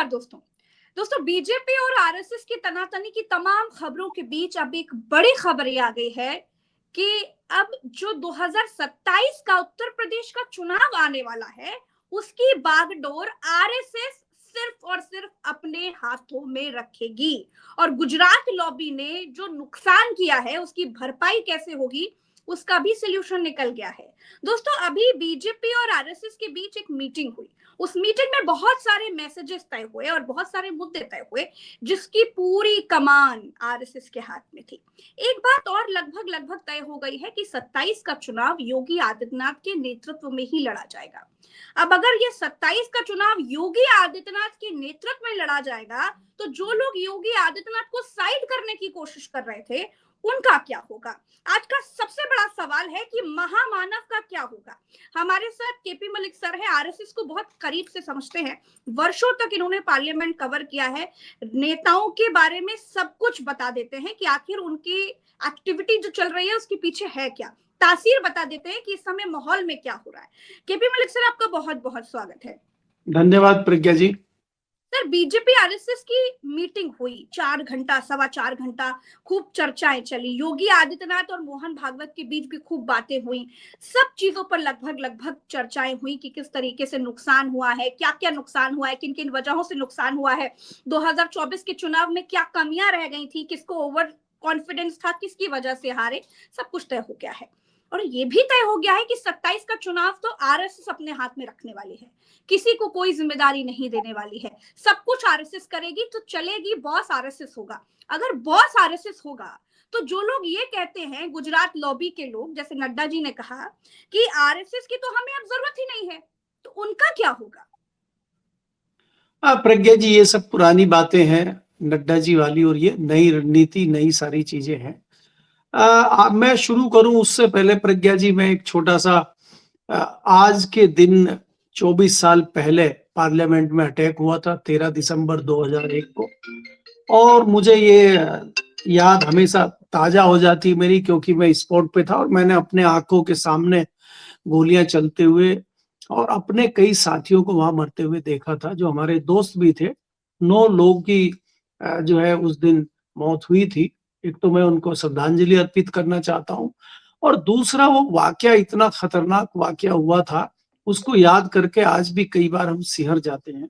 दोस्तों। बीजेपी और आरएसएस की तनातनी की तमाम खबरों के बीच अब एक बड़ी खबर ये आ गई है कि अब जो 2027 का उत्तर प्रदेश का चुनाव आने वाला है, उसकी बागडोर आरएसएस सिर्फ और सिर्फ अपने हाथों में रखेगी। और गुजरात लॉबी ने जो नुकसान किया है, उसकी भरपाई कैसे होगी, उसका भी सोल्यूशन निकल गया है। दोस्तों, अभी बीजेपी और आरएसएस के बीच एक मीटिंग हुई। उस मीटिंग में बहुत सारे मैसेजेस तय हुए और बहुत सारे मुद्दे तय हुए, जिसकी पूरी कमान आरएसएस के हाथ में थी। एक बात और लगभग लगभग तय हो गई है कि 27 का चुनाव योगी आदित्यनाथ के नेतृत्व में ही लड़ा जाएगा। अब अगर ये 27 का चुनाव योगी आदित्यनाथ के नेतृत्व में लड़ा जाएगा, तो जो लोग योगी आदित्यनाथ को साइड करने की कोशिश कर रहे थे, उनका क्या होगा? आज का सबसे बड़ा सवाल है कि महामानव का क्या होगा। हमारे साथ केपी मलिक सर है, आरएसएस को बहुत करीब से समझते हैं, वर्षों तक इन्होंने पार्लियामेंट कवर किया है, नेताओं के बारे में सब कुछ बता देते हैं कि आखिर उनकी एक्टिविटी जो चल रही है उसके पीछे है क्या, तासीर बता देते हैं कि इस समय माहौल में क्या हो रहा है। केपी मलिक सर, आपका बहुत बहुत स्वागत है। धन्यवाद प्रज्ञा जी। सर, बीजेपी आरएसएस की मीटिंग हुई, 4 घंटा, 4.25 घंटा, खूब चर्चाएं चली। योगी आदित्यनाथ और मोहन भागवत के बीच भी खूब बातें हुई। सब चीजों पर लगभग लगभग चर्चाएं हुई कि किस तरीके से नुकसान हुआ है, क्या क्या नुकसान हुआ है, किन किन वजहों से नुकसान हुआ है, 2024 के चुनाव में क्या कमियां रह गई थी, किसको ओवर कॉन्फिडेंस था, किसकी वजह से हारे, सब कुछ तय हो गया है। और ये भी तय हो गया है कि 27 का चुनाव तो आरएसएस अपने हाथ में रखने वाली है, किसी को कोई जिम्मेदारी नहीं देने वाली है, सब कुछ आरएसएस करेगी तो चलेगी, बॉस आरएसएस होगा। अगर बॉस आरएसएस होगा तो जो लोग ये कहते हैं, गुजरात लॉबी के लोग, जैसे नड्डा जी ने कहा कि आरएसएस की तो हमें अब जरूरत ही नहीं है, तो उनका क्या होगा? प्रज्ञा जी, ये सब पुरानी बातें हैं नड्डा जी वाली, और ये नई रणनीति, नई सारी चीजें हैं। मैं शुरू करूं उससे पहले प्रज्ञा जी, मैं एक छोटा सा आज के दिन 24 साल पहले पार्लियामेंट में अटैक हुआ था 13 दिसंबर 2001 को, और मुझे ये याद हमेशा ताजा हो जाती मेरी, क्योंकि मैं स्पॉट पे था और मैंने अपने आंखों के सामने गोलियां चलते हुए और अपने कई साथियों को वहां मरते हुए देखा था, जो हमारे दोस्त भी थे। 9 लोगों की जो है उस दिन मौत हुई थी। एक तो मैं उनको श्रद्धांजलि अर्पित करना चाहता हूँ, और दूसरा वो वाकया, इतना खतरनाक वाकया हुआ था, उसको याद करके आज भी कई बार हम सिहर जाते हैं।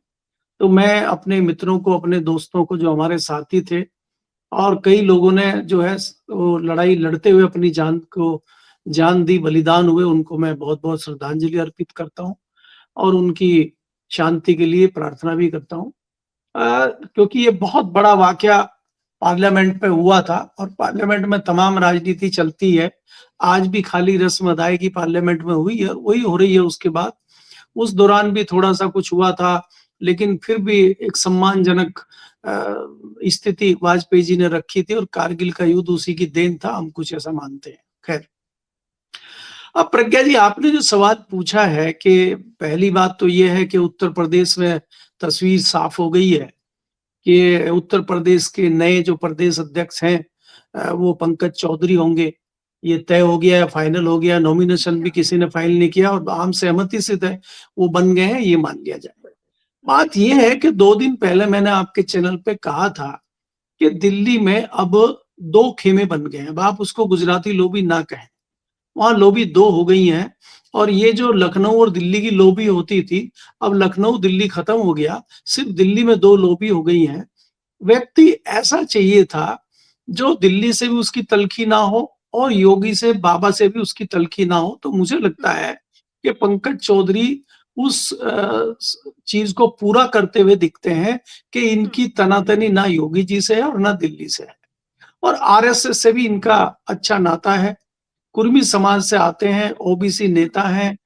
तो मैं अपने मित्रों को, अपने दोस्तों को, जो हमारे साथी थे, और कई लोगों ने जो है वो लड़ाई लड़ते हुए अपनी जान दी, बलिदान हुए, उनको मैं बहुत बहुत श्रद्धांजलि अर्पित करता हूँ और उनकी शांति के लिए प्रार्थना भी करता हूँ। क्योंकि ये बहुत बड़ा वाकया पार्लियामेंट पे हुआ था, और पार्लियामेंट में तमाम राजनीति चलती है। आज भी खाली रस्म अदायगी पार्लियामेंट में हुई है, वही हो रही है उसके बाद। उस दौरान भी थोड़ा सा कुछ हुआ था, लेकिन फिर भी एक सम्मानजनक स्थिति वाजपेयी जी ने रखी थी, और कारगिल का युद्ध उसी की देन था, हम कुछ ऐसा मानते हैं। खैर, अब प्रज्ञा जी, आपने जो सवाल पूछा है, कि पहली बात तो ये है कि उत्तर प्रदेश में तस्वीर साफ हो गई है कि उत्तर प्रदेश के नए जो प्रदेश अध्यक्ष हैं वो पंकज चौधरी होंगे। ये तय हो गया है, फाइनल हो गया, नॉमिनेशन भी किसी ने फाइल नहीं किया और आम सहमति से तय वो बन गए हैं, ये मान लिया जाए। बात ये है कि 2 दिन पहले मैंने आपके चैनल पे कहा था कि दिल्ली में अब 2 खेमे बन गए हैं। अब आप उसको गुजराती लोबी ना कहें, वहां लोबी 2 हो गई हैं। और ये जो लखनऊ और दिल्ली की लोबी होती थी, अब लखनऊ दिल्ली खत्म हो गया, सिर्फ दिल्ली में 2 लोबी हो गई हैं। व्यक्ति ऐसा चाहिए था जो दिल्ली से भी उसकी तलखी ना हो और योगी से, बाबा से भी उसकी तलखी ना हो। तो मुझे लगता है कि पंकज चौधरी उस चीज को पूरा करते हुए दिखते हैं कि इनकी तनातनी ना योगी जी से है और ना दिल्ली से है, और आरएसएस से भी इनका अच्छा नाता है। कुर्मी समाज से आते हैं, ओबीसी नेता हैं,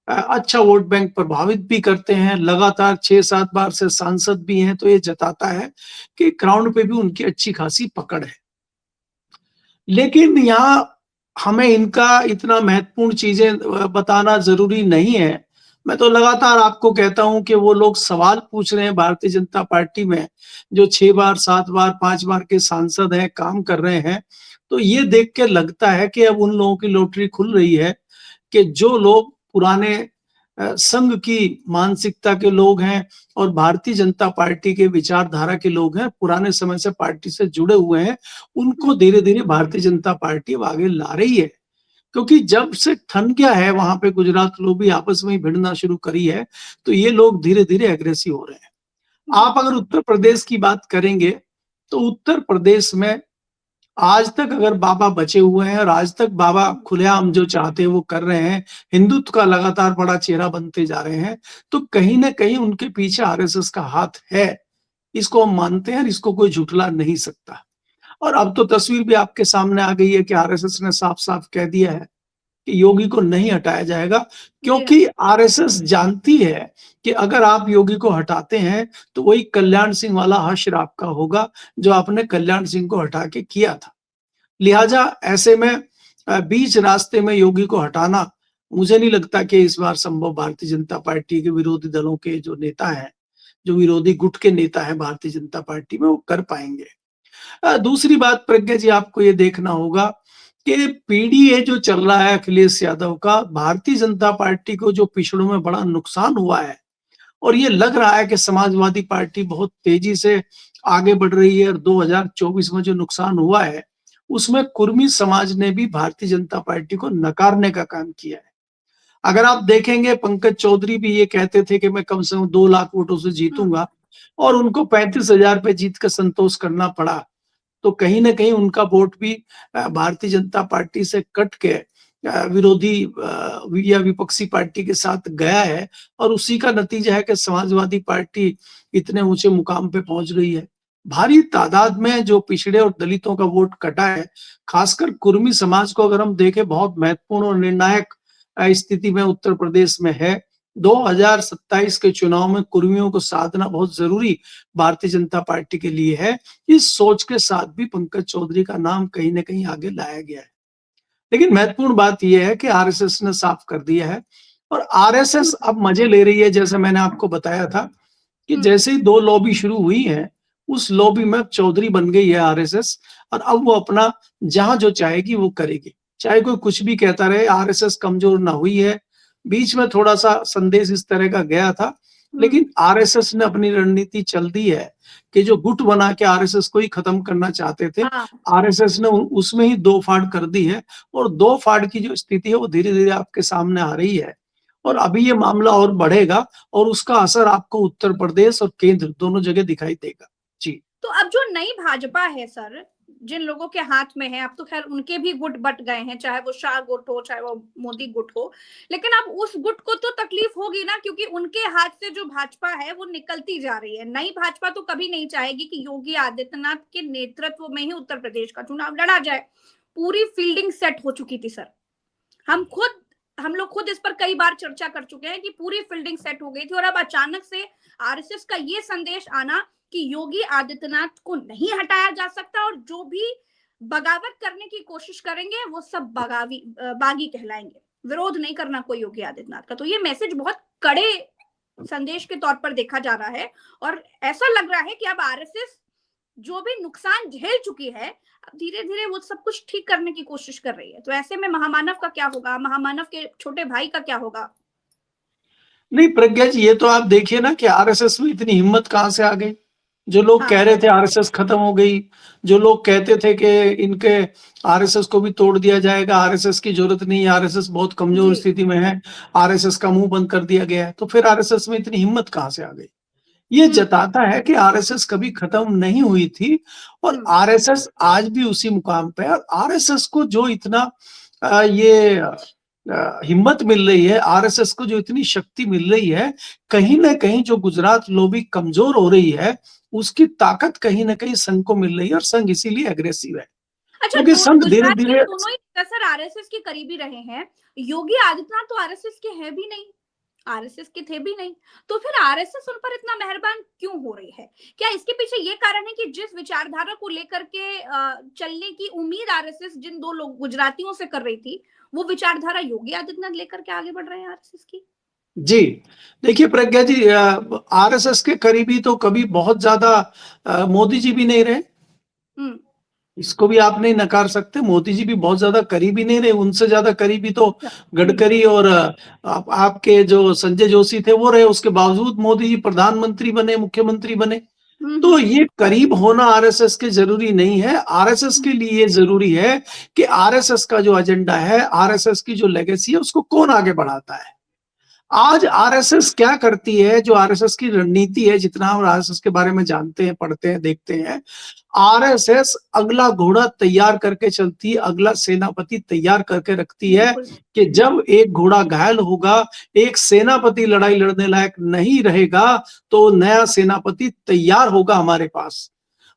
अच्छा वोट बैंक प्रभावित भी करते हैं, लगातार 6-7 बार से सांसद भी हैं। तो ये जताता है कि ग्राउंड पे भी उनकी अच्छी खासी पकड़ है। लेकिन यहाँ हमें इनका इतना महत्वपूर्ण चीजें बताना जरूरी नहीं है। मैं तो लगातार आपको कहता हूं कि वो लोग सवाल पूछ रहे हैं भारतीय जनता पार्टी में, जो 6 बार, 7 बार, 5 बार के सांसद हैं, काम कर रहे हैं। तो ये देख के लगता है कि अब उन लोगों की लॉटरी खुल रही है कि जो लोग पुराने संघ की मानसिकता के लोग हैं और भारतीय जनता पार्टी के विचारधारा के लोग हैं, पुराने समय से पार्टी से जुड़े हुए हैं, उनको धीरे धीरे भारतीय जनता पार्टी अब आगे ला रही है। क्योंकि जब से ठन गया है वहां पे गुजरात लोग भी आपस में ही भिड़ना शुरू करी है, तो ये लोग धीरे धीरे एग्रेसिव हो रहे हैं। आप अगर उत्तर प्रदेश की बात करेंगे तो उत्तर प्रदेश में आज तक अगर बाबा बचे हुए हैं और आज तक बाबा खुलेआम जो चाहते हैं वो कर रहे हैं, हिंदुत्व का लगातार बड़ा चेहरा बनते जा रहे हैं, तो कहीं ना कहीं उनके पीछे आरएसएस का हाथ है। इसको हम मानते हैं और इसको कोई झुठला नहीं सकता। और अब तो तस्वीर भी आपके सामने आ गई है कि आरएसएस ने साफ साफ कह दिया है कि योगी को नहीं हटाया जाएगा, क्योंकि आरएसएस जानती है कि अगर आप योगी को हटाते हैं तो वही कल्याण सिंह वाला हश्र आपका होगा जो आपने कल्याण सिंह को हटा के किया था। लिहाजा ऐसे में बीच रास्ते में योगी को हटाना मुझे नहीं लगता कि इस बार संभव भारतीय जनता पार्टी के विरोधी दलों के जो नेता हैं, जो विरोधी गुट के नेता हैं भारतीय जनता पार्टी में, वो कर पाएंगे। दूसरी बात प्रज्ञा जी, आपको ये देखना होगा कि पीडीए जो चल रहा है अखिलेश यादव का, भारतीय जनता पार्टी को जो पिछड़ों में बड़ा नुकसान हुआ है और ये लग रहा है कि समाजवादी पार्टी बहुत तेजी से आगे बढ़ रही है और 2024 में जो नुकसान हुआ है उसमें कुर्मी समाज ने भी भारतीय जनता पार्टी को नकारने का काम किया है। अगर आप देखेंगे पंकज चौधरी भी ये कहते थे कि मैं कम से कम 2 लाख वोटों से जीतूंगा और उनको 35,000 पे जीत का संतोष करना पड़ा, तो कहीं ना कहीं उनका वोट भी भारतीय जनता पार्टी से कट के विरोधी या विपक्षी पार्टी के साथ गया है और उसी का नतीजा है कि समाजवादी पार्टी इतने ऊंचे मुकाम पे पहुंच गई है। भारी तादाद में जो पिछड़े और दलितों का वोट कटा है, खासकर कुर्मी समाज को अगर हम देखें, बहुत महत्वपूर्ण और निर्णायक स्थिति में उत्तर प्रदेश में है। 2027 के चुनाव में कुर्मियों को साधना बहुत जरूरी भारतीय जनता पार्टी के लिए है। इस सोच के साथ भी पंकज चौधरी का नाम कहीं ना कहीं आगे लाया गया है। लेकिन महत्वपूर्ण बात यह है कि आरएसएस ने साफ कर दिया है और आरएसएस अब मजे ले रही है। जैसे मैंने आपको बताया था कि जैसे ही 2 लॉबी शुरू हुई है, उस लॉबी में चौधरी बन गई है आरएसएस और अब वो अपना जहां जो चाहेगी वो करेगी, चाहे कोई कुछ भी कहता रहे। आरएसएस कमजोर ना हुई है, बीच में थोड़ा सा संदेश इस तरह का गया था, लेकिन आरएसएस ने अपनी रणनीति चल दी है कि जो गुट बना के आरएसएस को ही खत्म करना चाहते थे, आरएसएस ने उसमें ही 2 फाड़ कर दी है और 2 फाड़ की जो स्थिति है वो धीरे धीरे आपके सामने आ रही है और अभी ये मामला और बढ़ेगा और उसका असर आपको उत्तर प्रदेश और केंद्र दोनों जगह दिखाई देगा। जी, तो अब जो नई भाजपा है सर, जिन लोगों के हाथ में है, अब तो खैर उनके भी गुट बट गए हैं, चाहे वो शाह गुट हो चाहे वो मोदी गुट हो, लेकिन अब उस गुट को तो तकलीफ होगी ना, क्योंकि उनके हाथ से जो भाजपा है वो निकलती जा रही है। नई भाजपा तो कभी नहीं चाहेगी कि योगी आदित्यनाथ के नेतृत्व में ही उत्तर प्रदेश का चुनाव लड़ा जाए। पूरी फील्डिंग सेट हो चुकी थी सर, हम लोग खुद इस पर कई बार चर्चा कर चुके हैं कि पूरी फील्डिंग सेट हो गई थी और अब अचानक से आरएसएस का ये संदेश आना कि योगी आदित्यनाथ को नहीं हटाया जा सकता और जो भी बगावत करने की कोशिश करेंगे वो सब बागी कहलाएंगे, विरोध नहीं करना कोई योगी आदित्यनाथ का। तो ये मैसेज बहुत कड़े संदेश के तौर पर देखा जा रहा है और ऐसा लग रहा है कि अब आरएसएस जो भी नुकसान झेल चुकी है, अब धीरे धीरे वो सब कुछ ठीक करने की कोशिश कर रही है। तो ऐसे में महामानव का क्या होगा, महामानव के छोटे भाई का क्या होगा? नहीं प्रज्ञा जी, ये तो आप देखिए ना कि आरएसएस में इतनी हिम्मत कहां से आ गई। जो लोग कह रहे थे आरएसएस खत्म हो गई, जो लोग कहते थे कि इनके आरएसएस को भी तोड़ दिया जाएगा, आरएसएस की जरूरत नहीं है, आरएसएस बहुत कमजोर स्थिति में है, आरएसएस का मुंह बंद कर दिया गया है, तो फिर आरएसएस में इतनी हिम्मत कहां से आ गई? ये जताता है कि आरएसएस कभी खत्म नहीं हुई थी और आरएसएस आज भी उसी मुकाम पे है। आरएसएस को जो इतना ये हिम्मत मिल रही है, आरएसएस को जो इतनी शक्ति मिल रही है, कहीं ना कहीं जो गुजरात लॉबी कमजोर हो रही है उसकी ताकत कहीं ना कहीं संघ को मिल रही है और संघ इसीलिए एग्रेसिव है। अच्छा, क्योंकि संघ धीरे धीरे दोनों ही सर आरएसएस के करीबी रहे हैं। योगी आदित्यनाथ तो आरएसएस के हैं भी नहीं, आरएसएस के थे भी नहीं, तो फिर आरएसएस उन पर इतना मेहरबान क्यों हो रही है? क्या इसके पीछे ये कारण है कि जिस विचारधारा को लेकर के चलने की उम्मीद आरएसएस जिन 2 लोग गुजरातियों से कर रही थी, वो विचारधारा योगी आदित्यनाथ लेकर के आगे बढ़ रहे हैं आरएसएस की? जी, देखिए प्रज्ञा जी, आरएसएस के करीबी तो कभी बहुत ज्यादा मोदी जी भी नहीं रहे। इसको भी आप नहीं नकार सकते। मोदी जी भी बहुत ज्यादा करीबी नहीं रहे, उनसे ज्यादा करीबी तो गडकरी और आपके जो संजय जोशी थे वो रहे। उसके बावजूद मोदी जी प्रधानमंत्री बने, मुख्यमंत्री बने। तो ये करीब होना आरएसएस के जरूरी नहीं है। आरएसएस के लिए ये जरूरी है कि आरएसएस का जो एजेंडा है, आरएसएस की जो लेगेसी है, उसको कौन आगे बढ़ाता है। आज आरएसएस क्या करती है, जो आरएसएस की रणनीति है, जितना हम आरएसएस के बारे में जानते हैं, पढ़ते हैं, देखते हैं, आरएसएस अगला घोड़ा तैयार करके चलती है, अगला सेनापति तैयार करके रखती है कि जब एक घोड़ा घायल होगा, एक सेनापति लड़ाई लड़ने लायक नहीं रहेगा, तो नया सेनापति तैयार होगा हमारे पास।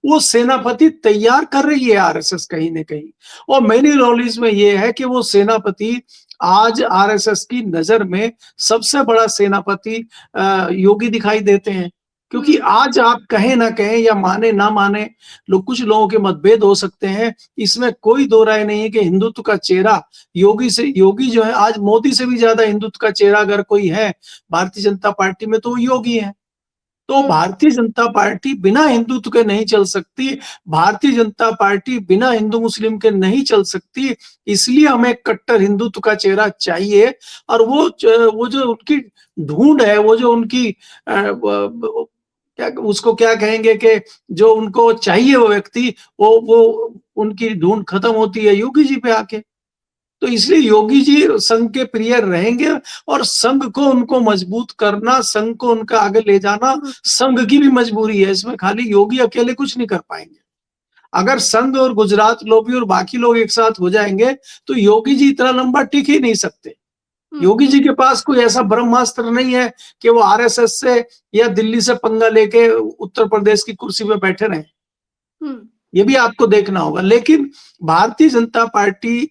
वो सेनापति तैयार कर रही है आरएसएस कहीं ना कहीं। और मेरी नॉलेज में ये है कि वो सेनापति आज आरएसएस की नजर में सबसे बड़ा सेनापति योगी दिखाई देते हैं। क्योंकि आज आप कहें ना कहें या माने ना माने, कुछ लोगों के मतभेद हो सकते हैं, इसमें कोई दो राय नहीं है कि हिंदुत्व का चेहरा योगी जो है, आज मोदी से भी ज्यादा हिंदुत्व का चेहरा अगर कोई है भारतीय जनता पार्टी में तो वो योगी है। तो भारतीय जनता पार्टी बिना हिंदुत्व के नहीं चल सकती, भारतीय जनता पार्टी बिना हिंदू मुस्लिम के नहीं चल सकती। इसलिए हमें कट्टर हिंदुत्व का चेहरा चाहिए। और वो जो उनकी ढूंढ है, वो जो उनकी क्या उसको क्या कहेंगे कि जो उनको चाहिए वो व्यक्ति, वो उनकी ढूंढ खत्म होती है योगी जी पे आके। तो इसलिए योगी जी संघ के प्रिय रहेंगे और संघ को उनको मजबूत करना, संघ को उनका आगे ले जाना संघ की भी मजबूरी है। इसमें खाली योगी अकेले कुछ नहीं कर पाएंगे। अगर संघ और गुजरात लोबी और बाकी लोग एक साथ हो जाएंगे तो योगी जी इतना लंबा टिक ही नहीं सकते। योगी जी के पास कोई ऐसा ब्रह्मास्त्र नहीं है कि वो आरएसएस से या दिल्ली से पंगा लेके उत्तर प्रदेश की कुर्सी पे बैठे रहे। ये भी आपको देखना होगा। लेकिन भारतीय जनता पार्टी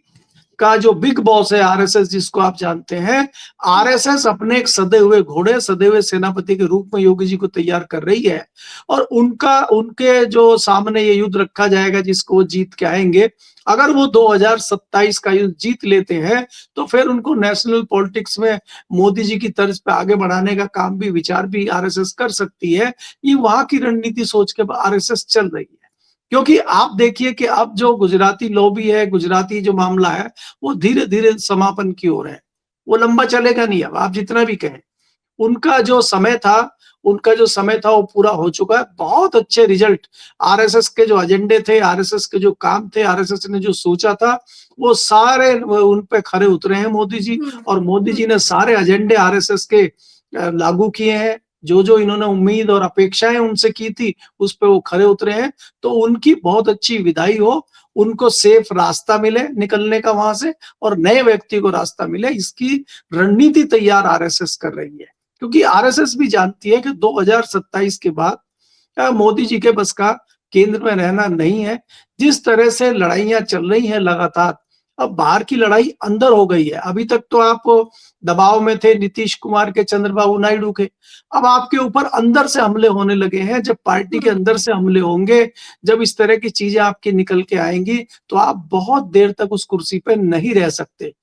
का जो बिग बॉस है आरएसएस, जिसको आप जानते हैं, आरएसएस अपने एक सदे हुए घोड़े, सदे हुए सेनापति के रूप में योगी जी को तैयार कर रही है। और उनके जो सामने ये युद्ध रखा जाएगा जिसको वो जीत के आएंगे, अगर वो 2027 का युद्ध जीत लेते हैं तो फिर उनको नेशनल पॉलिटिक्स में मोदी जी की तर्ज पे आगे बढ़ाने का काम भी, विचार भी आरएसएस कर सकती है। ये वहां की रणनीति सोच के आरएसएस चल रही है। क्योंकि आप देखिए कि अब जो गुजराती लॉबी है, गुजराती जो मामला है, वो धीरे धीरे समापन की ओर है। वो लंबा चलेगा नहीं। अब आप जितना भी कहें, उनका जो समय था वो पूरा हो चुका है। बहुत अच्छे रिजल्ट आरएसएस के जो एजेंडे थे, आरएसएस के जो काम थे, आरएसएस ने जो सोचा था, वो सारे उन पे खरे उतरे हैं मोदी जी। और मोदी जी ने सारे एजेंडे आरएसएस के लागू किए हैं। जो इन्होंने उम्मीद और अपेक्षाएं उनसे की थी, उस पे वो खरे उतरे हैं। तो उनकी बहुत अच्छी विदाई हो, उनको सेफ रास्ता मिले निकलने का वहां से, और नए व्यक्ति को रास्ता मिले, इसकी रणनीति तैयार आरएसएस कर रही है। क्योंकि आरएसएस भी जानती है कि 2027 के बाद मोदी जी के बस का केंद्र में रहना नहीं है। जिस तरह से लड़ाइयां चल रही हैं लगातार, अब बाहर की लड़ाई अंदर हो गई है। अभी तक तो आप दबाव में थे नीतीश कुमार के, चंद्रबाबू नायडू के। अब आपके ऊपर अंदर से हमले होने लगे हैं। जब पार्टी के अंदर से हमले होंगे, जब इस तरह की चीजें आपकी निकल के आएंगी, तो आप बहुत देर तक उस कुर्सी पे नहीं रह सकते।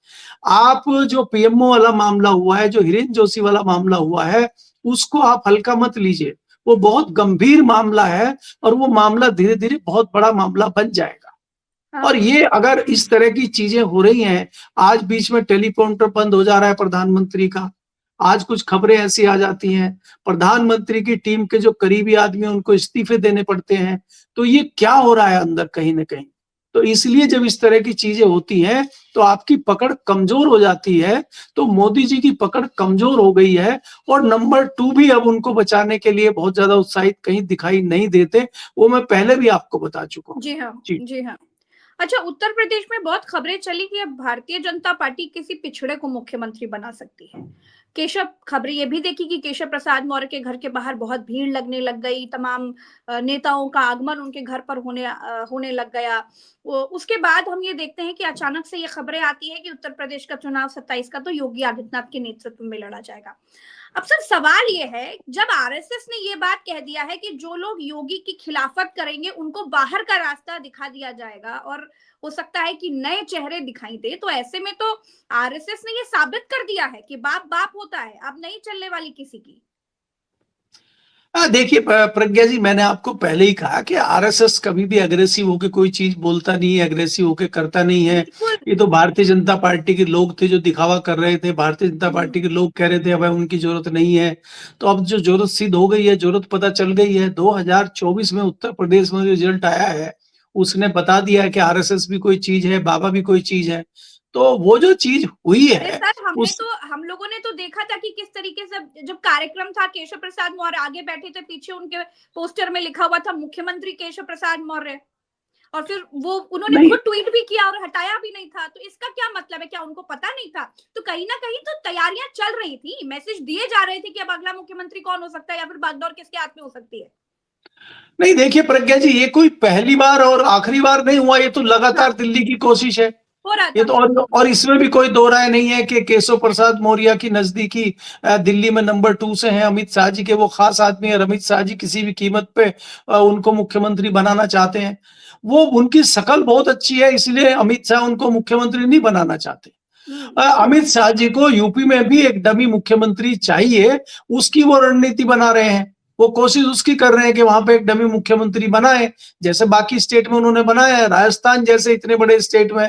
आप जो पीएमओ वाला मामला हुआ है, जो हिरेन जोशी वाला मामला हुआ है, उसको आप हल्का मत लीजिए। वो बहुत गंभीर मामला है और वो मामला धीरे धीरे बहुत बड़ा मामला बन जाएगा। और ये अगर इस तरह की चीजें हो रही हैं, आज बीच में टेलीप्रॉम्प्टर बंद हो जा रहा है प्रधानमंत्री का, आज कुछ खबरें ऐसी आ जाती हैं, प्रधानमंत्री की टीम के जो करीबी आदमी उनको इस्तीफे देने पड़ते हैं, तो ये क्या हो रहा है अंदर कहीं ना कहीं। तो इसलिए जब इस तरह की चीजें होती हैं तो आपकी पकड़ कमजोर हो जाती है। तो मोदी जी की पकड़ कमजोर हो गई है। और नंबर 2 भी अब उनको बचाने के लिए बहुत ज्यादा उत्साहित कहीं दिखाई नहीं देते। वो मैं पहले भी आपको बता चुका हूँ। जी हाँ, जी हाँ। अच्छा, उत्तर प्रदेश में बहुत खबरें चली कि अब भारतीय जनता पार्टी किसी पिछड़े को मुख्यमंत्री बना सकती है। खबरें ये भी देखी कि केशव प्रसाद मौर्य के घर के बाहर बहुत भीड़ लगने लग गई, तमाम नेताओं का आगमन उनके घर पर होने लग गया। उसके बाद हम ये देखते हैं कि अचानक से ये खबरें आती है कि उत्तर प्रदेश का चुनाव 27 का तो योगी आदित्यनाथ के नेतृत्व में लड़ा जाएगा। अब सर सवाल ये है, जब आरएसएस ने ये बात कह दिया है कि जो लोग योगी की खिलाफत करेंगे उनको बाहर का रास्ता दिखा दिया जाएगा और हो सकता है कि नए चेहरे दिखाई दे, तो ऐसे में तो आरएसएस ने ये साबित कर दिया है कि बाप बाप होता है, अब नहीं चलने वाली किसी की। देखिए प्रज्ञा जी, मैंने आपको पहले ही कहा कि आरएसएस कभी भी अग्रेसिव होके कोई चीज बोलता नहीं है, अग्रेसिव होके करता नहीं है। बिल्कुल। ये तो भारतीय जनता पार्टी के लोग थे जो दिखावा कर रहे थे। भारतीय जनता पार्टी के लोग कह रहे थे अब उनकी जरूरत नहीं है। तो अब जो जरूरत सिद्ध हो गई है, जरूरत पता चल गई है। 2024 में उत्तर प्रदेश में जो रिजल्ट आया है उसने बता दिया है कि आरएसएस भी कोई चीज है, बाबा भी कोई चीज है। तो वो जो चीज हुई अरे है सर, उस हम लोगों ने तो देखा था कि किस तरीके से जब कार्यक्रम था, केशव प्रसाद मौर्य आगे बैठे थे, पीछे उनके पोस्टर में लिखा हुआ था मुख्यमंत्री केशव प्रसाद मौर्य, और फिर वो उन्होंने नहीं खुद ट्वीट भी किया और हटाया भी नहीं था। तो इसका क्या मतलब है? क्या उनको पता नहीं था? तो कहीं ना कहीं तो तैयारियां चल रही थी, मैसेज दिए जा रहे थे कि अब अगला मुख्यमंत्री कौन हो सकता है या फिर बागडोर किसके हाथ में हो सकती है। नहीं, देखिए प्रज्ञा जी, ये कोई पहली बार और आखिरी बार नहीं हुआ। ये तो लगातार हाँ, दिल्ली की कोशिश है। हो रहा ये था। तो और इसमें भी कोई दो राय नहीं है कि केशव प्रसाद मौर्य की नजदीकी दिल्ली में नंबर 2 से हैं। अमित शाह जी के वो खास आदमी है। अमित शाह जी किसी भी कीमत पे उनको मुख्यमंत्री बनाना चाहते हैं। वो उनकी शकल बहुत अच्छी है, इसलिए अमित शाह उनको मुख्यमंत्री नहीं बनाना चाहते। अमित शाह जी को यूपी में भी एक डमी मुख्यमंत्री चाहिए, उसकी वो रणनीति बना रहे हैं। वो कोशिश उसकी कर रहे हैं कि वहां पे एक डमी मुख्यमंत्री बनाए, जैसे बाकी स्टेट में उन्होंने बनाया है। राजस्थान जैसे इतने बड़े स्टेट में,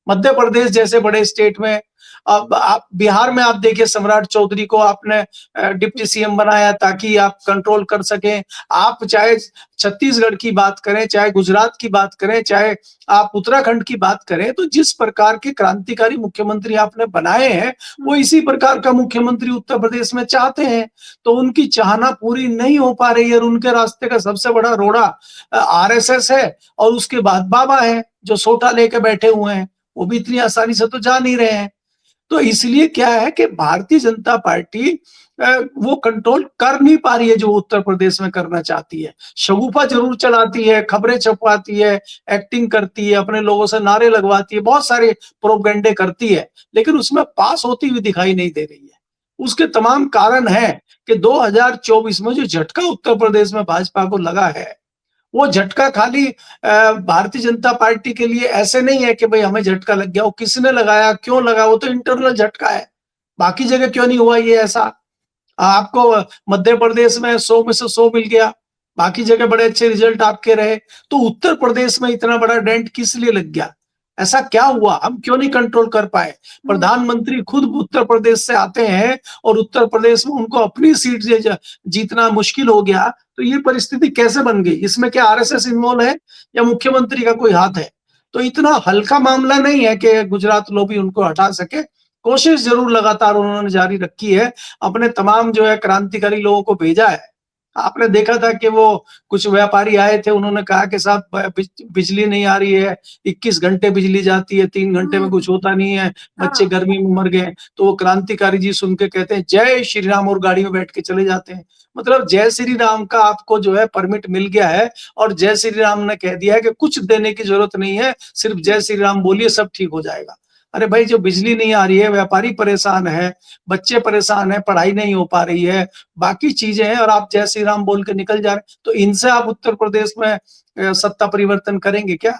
मध्य प्रदेश जैसे बड़े स्टेट में। अब आप बिहार में आप देखिए, सम्राट चौधरी को आपने डिप्टी सीएम बनाया ताकि आप कंट्रोल कर सकें। आप चाहे छत्तीसगढ़ की बात करें, चाहे गुजरात की बात करें, चाहे आप उत्तराखंड की बात करें, तो जिस प्रकार के क्रांतिकारी मुख्यमंत्री आपने बनाए हैं, वो इसी प्रकार का मुख्यमंत्री उत्तर प्रदेश में चाहते हैं। तो उनकी चाहना पूरी नहीं हो पा रही है और उनके रास्ते का सबसे बड़ा रोड़ा आरएसएस है और उसके बाद बाबा है जो सोटा लेके बैठे हुए हैं। वो भी इतनी आसानी से तो जा नहीं रहे हैं। तो इसलिए क्या है कि भारतीय जनता पार्टी वो कंट्रोल कर नहीं पा रही है जो उत्तर प्रदेश में करना चाहती है। शगुफा जरूर चलाती है, खबरें छपवाती है, एक्टिंग करती है, अपने लोगों से नारे लगवाती है, बहुत सारे प्रोपेगेंडे करती है, लेकिन उसमें पास होती हुई दिखाई नहीं दे रही है। उसके तमाम कारण है कि 2024 में जो झटका उत्तर प्रदेश में भाजपा को लगा है, वो झटका खाली भारतीय जनता पार्टी के लिए ऐसे नहीं है कि भाई हमें झटका लग गया। वो किसने लगाया, क्यों लगा, वो तो इंटरनल झटका है। बाकी जगह क्यों नहीं हुआ ये ऐसा? आपको मध्य प्रदेश में 100 में से 100 मिल गया, बाकी जगह बड़े अच्छे रिजल्ट आपके रहे, तो उत्तर प्रदेश में इतना बड़ा डेंट किस लिए लग गया? ऐसा क्या हुआ? हम क्यों नहीं कंट्रोल कर पाए? प्रधानमंत्री खुद उत्तर प्रदेश से आते हैं और उत्तर प्रदेश में उनको अपनी सीट जीतना मुश्किल हो गया। तो ये परिस्थिति कैसे बन गई? इसमें क्या आरएसएस इन्वॉल्व है या मुख्यमंत्री का कोई हाथ है? तो इतना हल्का मामला नहीं है कि गुजरात लोग उनको हटा सके। कोशिश जरूर लगातार उन्होंने जारी रखी है। अपने तमाम जो है क्रांतिकारी लोगों को भेजा है। आपने देखा था कि वो कुछ व्यापारी आए थे, उन्होंने कहा कि साहब बिजली नहीं आ रही है, 21 घंटे बिजली जाती है, 3 घंटे में कुछ होता नहीं है, बच्चे गर्मी में मर गए। तो वो क्रांतिकारी जी सुन के कहते हैं जय श्री राम और गाड़ी में बैठ के चले जाते हैं। मतलब जय श्री राम का आपको जो है परमिट मिल गया है और जय श्री राम ने कह दिया है कि कुछ देने की जरूरत नहीं है, सिर्फ जय श्री राम बोलिए सब ठीक हो जाएगा। अरे भाई, जो बिजली नहीं आ रही है, व्यापारी परेशान है, बच्चे परेशान है, पढ़ाई नहीं हो पा रही है, बाकी चीजें हैं, और आप जय श्री राम बोल के निकल जा रहे, तो इनसे आप उत्तर प्रदेश में सत्ता परिवर्तन करेंगे क्या?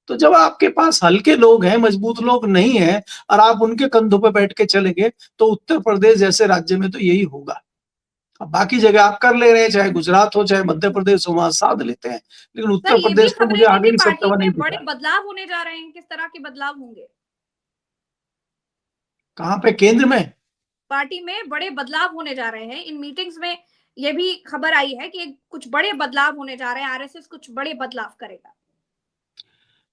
तो जब आपके पास हल्के लोग हैं, मजबूत लोग नहीं है, और आप उनके कंधों पे बैठ के चलेंगे, तो उत्तर प्रदेश जैसे राज्य में तो यही होगा। अब बाकी जगह आप कर ले रहे हैं, चाहे गुजरात हो, चाहे मध्य प्रदेश हो, वहां साध लेते हैं, लेकिन सर, उत्तर ये भी प्रदेश में मुझे खबरें थी आगे कि की पार्टी सत्ता नहीं में दिख बड़े रहा है। बदलाव होने जा रहे हैं। किस तरह के बदलाव होंगे? कहाँ पे? केंद्र में? पार्टी में बड़े बदलाव होने जा रहे हैं। इन मीटिंग्स में ये भी खबर आई है कि कुछ बड़े बदलाव होने जा रहे हैं, आरएसएस कुछ बड़े बदलाव करेगा।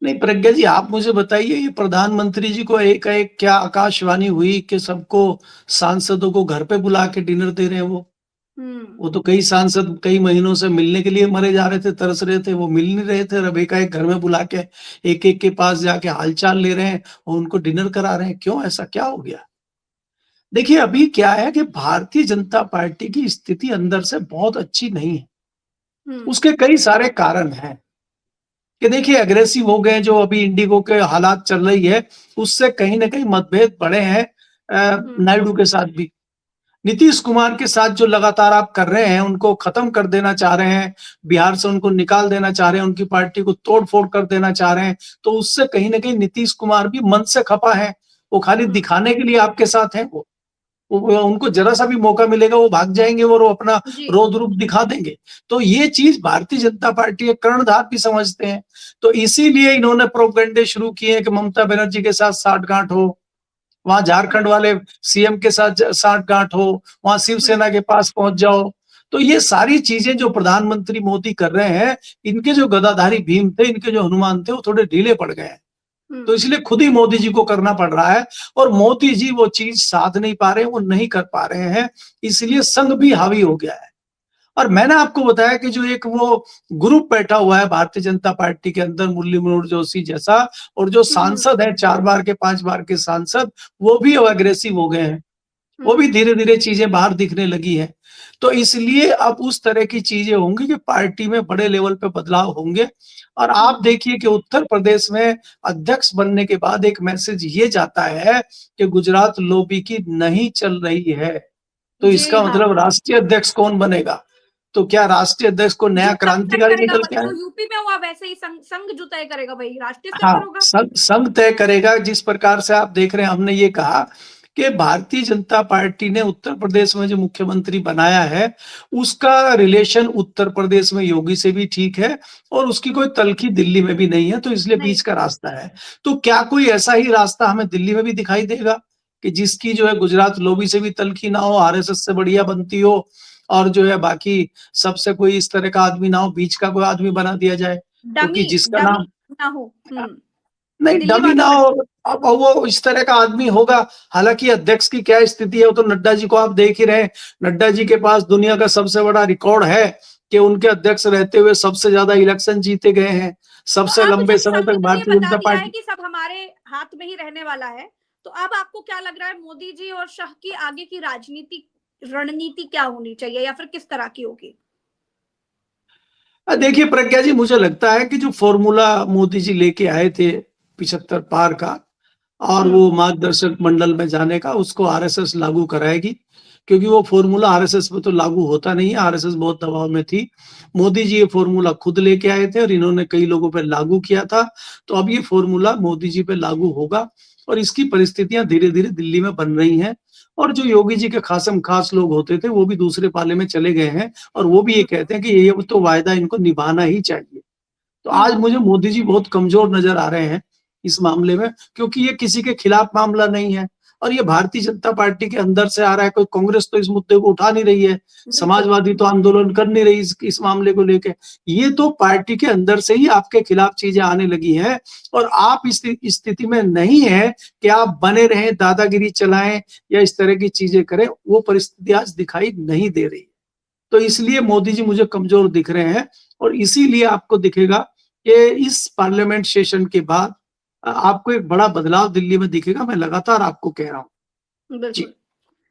नहीं प्रज्ञा जी, आप मुझे बताइए, ये प्रधानमंत्री जी को एक क्या आकाशवाणी हुई कि सबको सांसदों को घर पे बुला के डिनर दे रहे हैं? वो तो कई सांसद कई महीनों से मिलने के लिए मरे जा रहे थे, तरस रहे थे, वो मिल नहीं रहे थे। अब एक घर में बुला के एक एक के पास जाके हालचाल ले रहे हैं और उनको डिनर करा रहे हैं। क्यों? ऐसा क्या हो गया? देखिए, अभी क्या है कि भारतीय जनता पार्टी की स्थिति अंदर से बहुत अच्छी नहीं है। उसके कई सारे कारण हैं कि देखिए, अग्रेसिव हो गए जो अभी इंडिगो के हालात चल रही है, उससे कहीं ना कहीं मतभेद बढ़े हैं नायडू के साथ भी। नीतीश कुमार के साथ जो लगातार आप कर रहे हैं, उनको खत्म कर देना चाह रहे हैं, बिहार से उनको निकाल देना चाह रहे हैं, उनकी पार्टी को तोड़ फोड़ कर देना चाह रहे हैं, तो उससे कहीं ना कहीं नीतीश कुमार भी मन से खपा है। वो खाली दिखाने के लिए आपके साथ है। उनको जरा सा भी मौका मिलेगा वो भाग जाएंगे और वो अपना जी रौद्र रूप दिखा देंगे। तो ये चीज भारतीय जनता पार्टी के कर्णधार भी समझते हैं। तो इसीलिए इन्होंने प्रोपेगेंडे शुरू किए हैं कि ममता बनर्जी के साथ साठगांठ हो, वहां झारखंड वाले सीएम के साथ साठगांठ हो, वहां शिवसेना के पास पहुंच जाओ। तो ये सारी चीजें जो प्रधानमंत्री मोदी कर रहे हैं, इनके जो गदाधारी भीम थे, इनके जो हनुमान थे, वो थोड़े ढीले पड़ गए हैं। तो इसलिए खुद ही मोदी जी को करना पड़ रहा है और मोदी जी वो चीज साध नहीं पा रहे हैं, वो नहीं कर पा रहे हैं, इसलिए संघ भी हावी हो गया है। और मैंने आपको बताया कि जो एक वो ग्रुप बैठा हुआ है भारतीय जनता पार्टी के अंदर, मुरली मनोहर जोशी जैसा, और जो सांसद है 4 बार के 5 बार के सांसद, वो भी अब अग्रेसिव हो गए हैं। वो भी धीरे धीरे चीजें बाहर दिखने लगी है। तो इसलिए अब उस तरह की चीजें होंगी कि पार्टी में बड़े लेवल पे बदलाव होंगे। और आप देखिए कि उत्तर प्रदेश में अध्यक्ष बनने के बाद एक मैसेज ये जाता है कि गुजरात लॉबी की नहीं चल रही है। तो जी इसका हाँ, मतलब राष्ट्रीय अध्यक्ष कौन बनेगा? तो क्या राष्ट्रीय अध्यक्ष को नया जो संघ तय क्रांतिकारी करेगा, निकल के जो आए? यूपी में हुआ वैसे ही संघ संघ जो तय करेगा भाई, राष्ट्रीय स्तर पर हाँ, होगा। संघ तय करेगा। जिस प्रकार से आप देख रहे हैं, हमने ये कहा कि भारतीय जनता पार्टी ने उत्तर प्रदेश में जो मुख्यमंत्री बनाया है, उसका रिलेशन उत्तर प्रदेश में योगी से भी ठीक है और उसकी कोई तलखी दिल्ली में भी नहीं है, तो इसलिए नहीं, बीच का रास्ता है। तो क्या कोई ऐसा ही रास्ता हमें दिल्ली में भी दिखाई देगा कि जिसकी जो है गुजरात लॉबी से भी तलखी ना हो, आरएसएस से बढ़िया बनती हो, और जो है बाकी सबसे कोई इस तरह का आदमी ना हो, बीच का कोई आदमी बना दिया जाए, क्योंकि डमी जिसका डमी नाम ना हो। नहीं, दिल्ली डमी ना वालों हो, अब वो इस तरह का आदमी होगा। हालांकि अध्यक्ष की क्या स्थिति है, वो तो नड्डा जी को आप देख ही रहे हैं। नड्डा जी के पास दुनिया का सबसे बड़ा रिकॉर्ड है कि उनके अध्यक्ष रहते हुए सबसे ज्यादा इलेक्शन जीते गए हैं, तो सबसे अब लंबे जब समय संघ तक ने ये भारतीय बता जनता दिया है पार्टी। कि सब हमारे हाथ में ही रहने वाला है, तो अब आपको क्या लग रहा है, मोदी जी और शाह की आगे की राजनीति रणनीति क्या होनी चाहिए या फिर किस तरह की होगी? देखिए प्रज्ञा जी, मुझे लगता है कि जो फॉर्मूला मोदी जी लेके आए थे 75 पार का, और हम्म वो मार्गदर्शक मंडल में जाने का, उसको आरएसएस लागू कराएगी। क्योंकि वो फॉर्मूला आरएसएस पे तो लागू होता नहीं है, आरएसएस बहुत दबाव में थी। मोदी जी ये फॉर्मूला खुद लेके आए थे और इन्होंने कई लोगों पे लागू किया था। तो अब ये फॉर्मूला मोदी जी पे लागू होगा और इसकी परिस्थितियां धीरे धीरे दिल्ली में बन रही हैं। और जो योगी जी के खासम खास लोग होते थे, वो भी दूसरे पाले में चले गए हैं और वो भी ये कहते हैं कि ये तो वायदा इनको निभाना ही चाहिए। तो आज हम्म मुझे मोदी जी बहुत कमजोर नजर आ रहे हैं इस मामले में, क्योंकि ये किसी के खिलाफ मामला नहीं है और ये भारतीय जनता पार्टी के अंदर से आ रहा है। कोई कांग्रेस तो इस मुद्दे को उठा नहीं रही है, बिल्कुल। समाजवादी तो आंदोलन कर नहीं रही इस मामले को लेके। ये तो पार्टी के अंदर से ही आपके खिलाफ चीजें आने लगी हैं और आप इस स्थिति में नहीं है कि आप बने रहें, दादागिरी चलाएं या इस तरह की चीजें करें। वो परिस्थिति आज दिखाई नहीं दे रही। तो इसलिए मोदी जी मुझे कमजोर दिख रहे हैं और इसीलिए आपको दिखेगा कि इस पार्लियामेंट सेशन के बाद आपको एक बड़ा बदलाव दिल्ली में दिखेगा। मैं लगातार आपको कह रहा हूं जी। बिल्कुल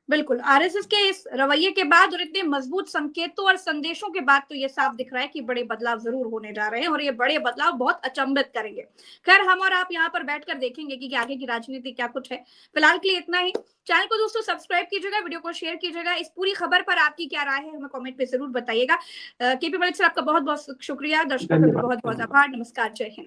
बिल्कुल, आरएसएस के इस रवैये के बाद और इतने मजबूत संकेतों और संदेशों के बाद तो ये साफ दिख रहा है कि बड़े बदलाव जरूर होने जा रहे हैं और ये बड़े बदलाव बहुत अचंभित करेंगे। खैर, हम और आप यहाँ पर बैठकर देखेंगे कि आगे की राजनीति क्या कुछ है। फिलहाल के लिए इतना ही। चैनल को दोस्तों सब्सक्राइब कीजिएगा, वीडियो को शेयर कीजिएगा। इस पूरी खबर पर आपकी क्या राय है हमें कमेंट पे जरूर बताइएगा। केपी मलिक सर, आपका बहुत बहुत शुक्रिया। दर्शकों का भी धन्यवाद, बहुत बहुत धन्यवाद। आभार। नमस्कार, जय हिंद।